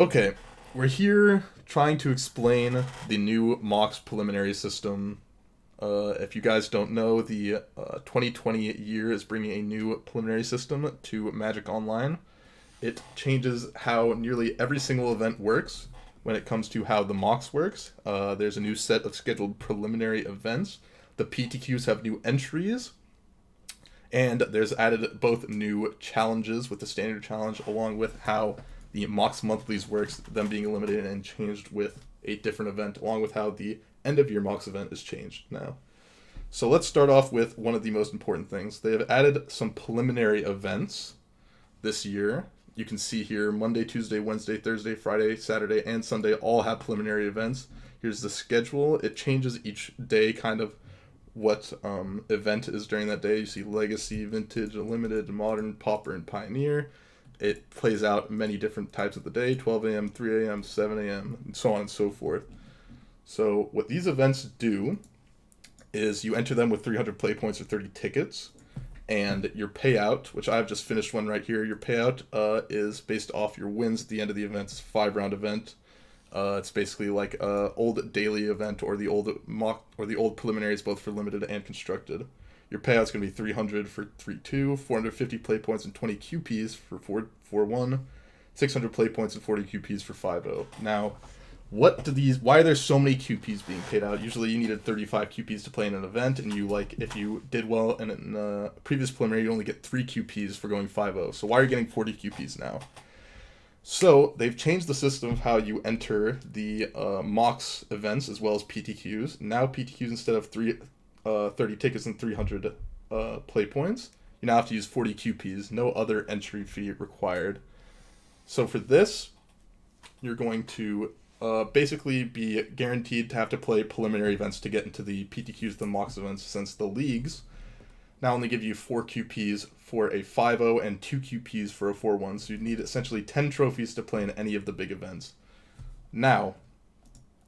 Okay, we're here trying to explain the new MOX preliminary system. If you guys don't know, the 2020 year is bringing a new preliminary system to Magic Online. It changes how nearly every single event works when it comes to how the MOX works. There's a new set of scheduled preliminary events. The PTQs have new entries, and there's added both new challenges with the standard challenge along with how the Mox Monthlies works, them being eliminated and changed with a different event, along with how the end of year Mox event is changed now. So let's start off with one of the most important things. They have added some preliminary events this year. You can see here Monday, Tuesday, Wednesday, Thursday, Friday, Saturday, and Sunday all have preliminary events. Here's the schedule. It changes each day, kind of what event is during that day. You see Legacy, Vintage, Limited, Modern, Pauper, and Pioneer. It plays out many different types of the day, 12 a.m., 3 a.m., 7 a.m., and so on and so forth. So what these events do is you enter them with 300 play points or 30 tickets, and your payout, which I've just finished one right here, your payout is based off your wins at the end of the event. It's a 5-round event. It's basically like a old daily event or the old mock or the old preliminaries, both for limited and constructed. Your payout's going to be 300 for 3-2, 450 play points and 20 QPs for 4-1, 600 play points and 40 QPs for 5-0. Now, why are there so many QPs being paid out? Usually you needed 35 QPs to play in an event, and if you did well in a previous preliminary, you only get 3 QPs for going 5-0. So why are you getting 40 QPs now? So they've changed the system of how you enter the MOX events as well as PTQs. Now PTQs, instead of 30 tickets and 300 play points, you now have to use 40 QPs. No other entry fee required. So for this, you're going to basically be guaranteed to have to play preliminary events to get into the PTQs, the MOX events, since the leagues now only give you 4 QPs for a 5-0 and 2 QPs for a 4-1. So you need essentially 10 trophies to play in any of the big events. Now,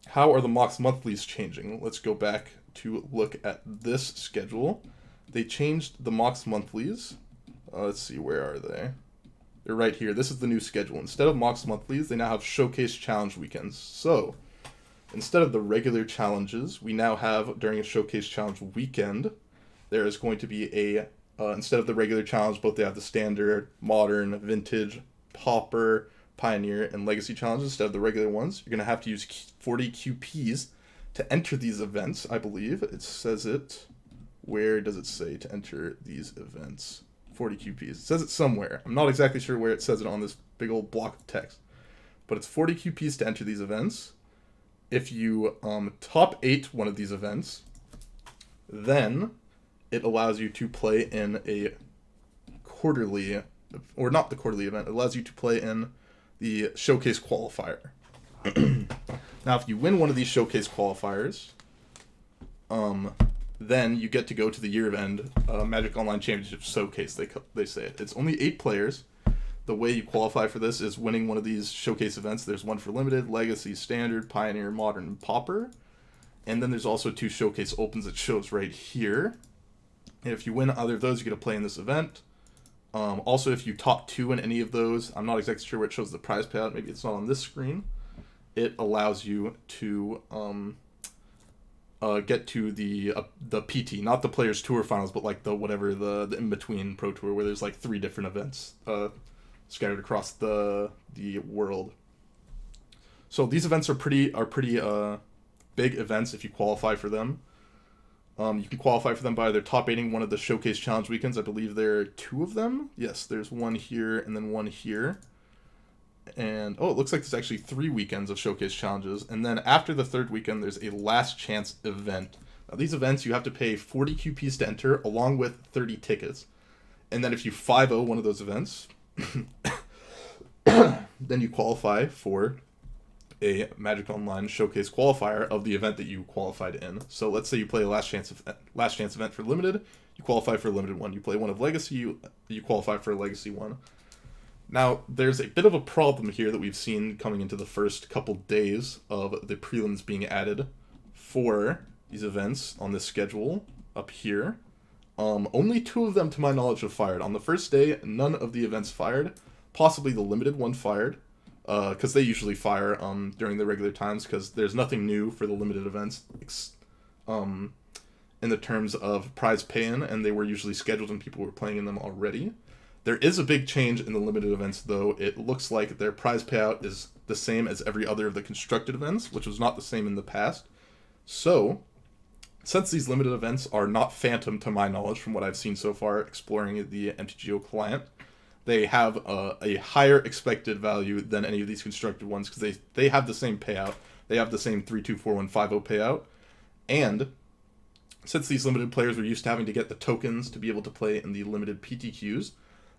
how are the MOX monthlies changing? Let's go back to look at this schedule. They changed the MOX monthlies. Let's see, where are they? They're right here. This is the new schedule. Instead of MOX monthlies, they now have showcase challenge weekends. So, instead of the regular challenges, we now have, during a showcase challenge weekend, there is going to be instead of the regular challenge, both they have the standard, modern, vintage, pauper, pioneer, and legacy challenges. Instead of the regular ones, you're going to have to use 40 QPs to enter these events, I believe. It says it. Where does it say to enter these events? 40 QPs. It says it somewhere. I'm not exactly sure where it says it on this big old block of text. But it's 40 QPs to enter these events. If you top 8 one of these events, then it allows you to play in a quarterly, or not the quarterly event, it allows you to play in the showcase qualifier. Now, if you win one of these showcase qualifiers, then you get to go to the year of end Magic Online Championship Showcase, they say it. It's only 8 players. The way you qualify for this is winning one of these showcase events. There's one for Limited, Legacy, Standard, Pioneer, Modern, and Pauper. And then there's also 2 showcase opens that shows right here. And if you win either of those, you get to play in this event. Also, if you top 2 in any of those, I'm not exactly sure where it shows the prize payout. Maybe it's not on this screen. It allows you to get to the PT, not the Players Tour Finals, but like the in between Pro Tour, where there's like 3 different events scattered across the world. So these events are pretty big events if you qualify for them. You can qualify for them by either top 8ing one of the Showcase Challenge weekends. I believe there are 2 of them. Yes, there's one here and then one here. And, it looks like there's actually 3 weekends of Showcase Challenges. And then after the 3rd weekend, there's a Last Chance event. Now, these events, you have to pay 40 QPs to enter, along with 30 tickets. And then if you 5-0 one of those events, then you qualify for a Magic Online Showcase qualifier of the event that you qualified in. So let's say you play a Last Chance event for Limited, you qualify for a Limited one. You play one of Legacy, you qualify for a Legacy one. Now, there's a bit of a problem here that we've seen coming into the first couple days of the prelims being added for these events on this schedule up here. Only 2 of them, to my knowledge, have fired. On the first day, none of the events fired. Possibly the Limited one fired. because they usually fire during the regular times, because there's nothing new for the limited events in the terms of prize pay-in, and they were usually scheduled and people were playing in them already. There is a big change in the limited events, though. It looks like their prize payout is the same as every other of the constructed events, which was not the same in the past. So, since these limited events are not phantom to my knowledge from what I've seen so far exploring the MTGO client, they have a higher expected value than any of these constructed ones, because they have the same payout. They have the same 3-2-4-1-5-0 payout. And since these limited players were used to having to get the tokens to be able to play in the limited PTQs,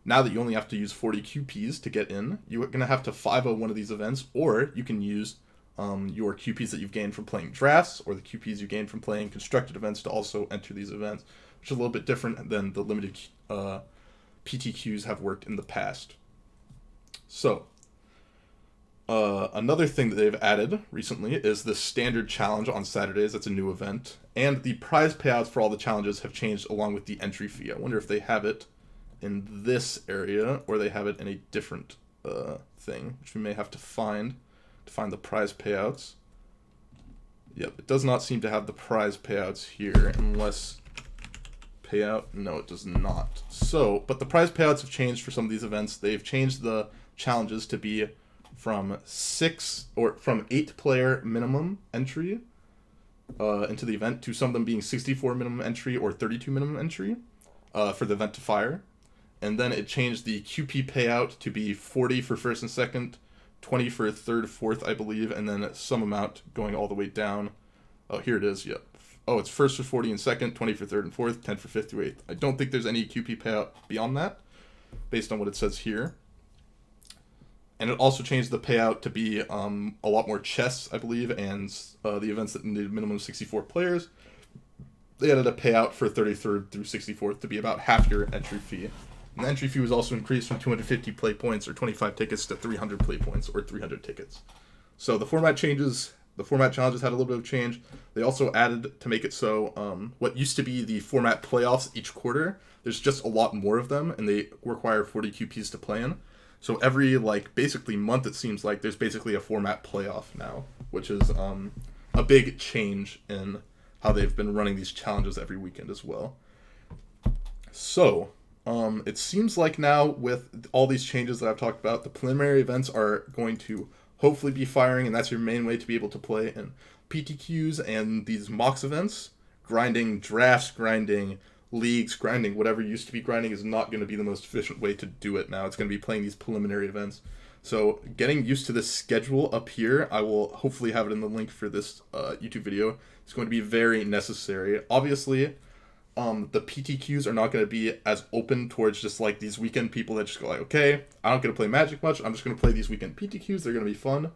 now that you only have to use 40 QPs to get in, you're going to have to 5-0 one of these events, or you can use your QPs that you've gained from playing drafts, or the QPs you gained from playing constructed events to also enter these events, which is a little bit different than the limited PTQs have worked in the past. So, another thing that they've added recently is the standard challenge on Saturdays. That's a new event. And the prize payouts for all the challenges have changed along with the entry fee. I wonder if they have it in this area, or they have it in a different thing, which we may have to find the prize payouts. Yep, it does not seem to have the prize payouts here, unless payout, no, it does not. So, but the prize payouts have changed for some of these events. They've changed the challenges to be from 8 player minimum entry into the event, to some of them being 64 minimum entry or 32 minimum entry for the event to fire. And then it changed the QP payout to be 40 for first and second, 20 for third, fourth, I believe, and then some amount going all the way down. Oh, here it is, yep. Oh, it's first for 40 and second, 20 for third and fourth, 10 for fifth through eighth. I don't think there's any QP payout beyond that, based on what it says here. And it also changed the payout to be a lot more chests, I believe, and the events that needed minimum 64 players. They added a payout for 33rd through 64th to be about half your entry fee. And the entry fee was also increased from 250 play points or 25 tickets to 300 play points or 300 tickets. So the format changes. The format challenges had a little bit of change. They also added, to make it so, what used to be the format playoffs each quarter, there's just a lot more of them, and they require 40 QPs to play in. So every, basically month, it seems like there's basically a format playoff now, which is a big change in how they've been running these challenges every weekend as well. So, it seems like now, with all these changes that I've talked about, the preliminary events are going to hopefully be firing, and that's your main way to be able to play in PTQs and these MOX events. Grinding drafts, grinding leagues, grinding whatever used to be grinding is not going to be the most efficient way to do it now. It's going to be playing these preliminary events. So getting used to this schedule up here, I will hopefully have it in the link for this YouTube video. It's going to be very necessary. Obviously, the PTQs are not going to be as open towards just these weekend people that just go okay, I don't get to play Magic much, I'm just going to play these weekend PTQs, they're going to be fun,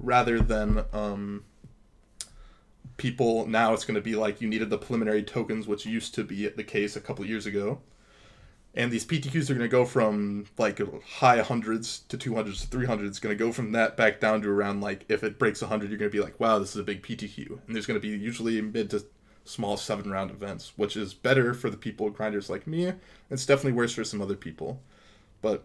rather than people now it's going to be you needed the preliminary tokens, which used to be the case a couple years ago. And these PTQs are going to go from high hundreds to 200s to 300s. It's going to go from that back down to around if it breaks 100, you're going to be wow, this is a big PTQ. And there's going to be usually mid to small 7-round events, which is better for the people grinders like me. It's definitely worse for some other people. But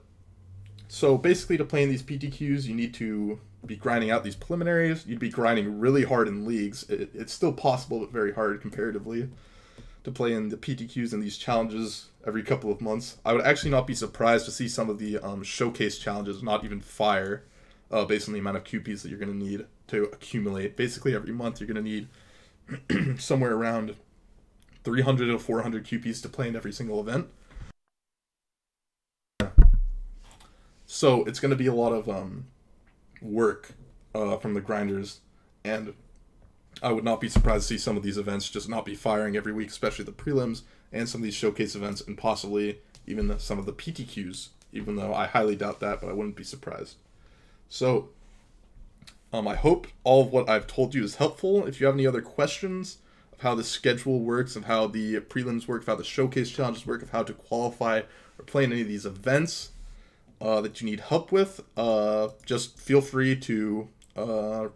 so basically, to play in these PTQs, you need to be grinding out these preliminaries. You'd be grinding really hard in leagues. It's still possible, but very hard comparatively, to play in the PTQs and these challenges every couple of months. I would actually not be surprised to see some of the showcase challenges not even fire based on the amount of QPs that you're going to need to accumulate. Basically, every month you're going to need somewhere around 300 to 400 QPs to play in every single event. So it's going to be a lot of work from the grinders, and I would not be surprised to see some of these events just not be firing every week, especially the prelims and some of these showcase events, and possibly even some of the PTQs, even though I highly doubt that, but I wouldn't be surprised. So I hope all of what I've told you is helpful. If you have any other questions of how the schedule works, of how the prelims work, of how the showcase challenges work, of how to qualify or play in any of these events that you need help with, just feel free to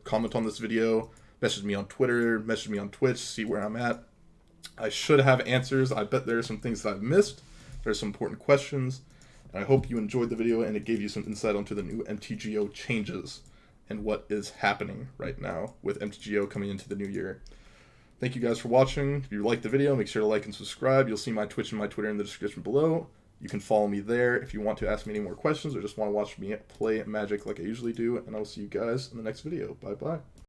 comment on this video, message me on Twitter, message me on Twitch, see where I'm at. I should have answers. I bet there are some things that I've missed. There are some important questions. And I hope you enjoyed the video and it gave you some insight onto the new MTGO changes and what is happening right now with MTGO coming into the new year. Thank you guys for watching. If you liked the video, make sure to like and subscribe. You'll see my Twitch and my Twitter in the description below. You can follow me there if you want to ask me any more questions or just want to watch me play Magic like I usually do. And I will see you guys in the next video. Bye-bye.